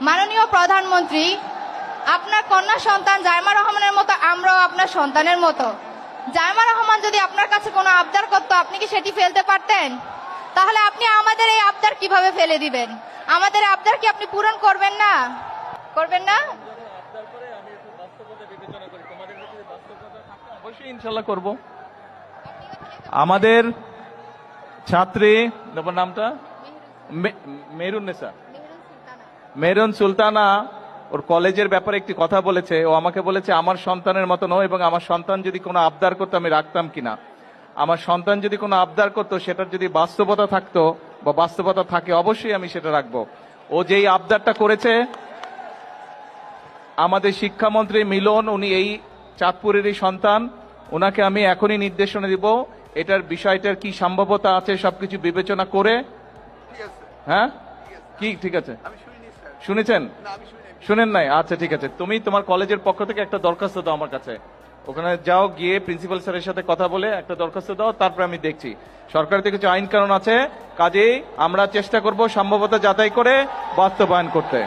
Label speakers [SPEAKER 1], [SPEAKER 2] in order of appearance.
[SPEAKER 1] মাননীয় প্রধানমন্ত্রী, আপনার কন্যা সন্তান জাইমা রহমানের মতো আমরাও আপনার সন্তানের মতো। জাইমা রহমান যদি আপনার কাছে কোনো আবদার করতো, আপনি কি সেটি ফেলতে পারতেন? তাহলে আপনি আমাদের এই আবদার কিভাবে ফেলে দিবেন? আমাদের আবদার কি আপনি পূরণ করবেন না? করবেন না?
[SPEAKER 2] অবশ্যই ইনশাল্লাহ করব। আমাদের ছাত্রী, তোমার নামটা? মেহরুন্নেসা, মেহরুন সুলতানা ওর কলেজের ব্যাপারে একটি কথা বলেছে। ও আমাকে বলেছে আমার সন্তানের মতো নয়, এবং আমার সন্তান যদি কোনো আবদার করতো আমি রাখতাম কিনা। আমার সন্তান যদি কোনো আবদার করতো, সেটার যদি বাস্তবতা থাকতো বা বাস্তবতা থাকে, অবশ্যই আমি সেটা রাখবো। ও যেই আবদারটা করেছে, আমাদের শিক্ষামন্ত্রী মিলন, উনি এই চাঁদপুরেরই সন্তান, ওনাকে আমি এখনই নির্দেশনা দিব এটার বিষয়টার কি সম্ভাব্যতা আছে সবকিছু বিবেচনা করে। হ্যাঁ, কি ঠিক আছে? শুনেছেন? শুনেন নাই? আচ্ছা ঠিক আছে, তুমি তোমার কলেজের পক্ষ থেকে একটা দরখাস্ত দাও আমার কাছে। ওখানে যাও, গিয়ে প্রিন্সিপাল স্যারের সাথে কথা বলে একটা দরখাস্ত দাও, তারপরে আমি দেখছি। সরকারের কিছু আইন কানুন আছে, কাজেই আমরা চেষ্টা করব সম্ভাব্যতা যাচাই করে বাস্তবায়ন করতে।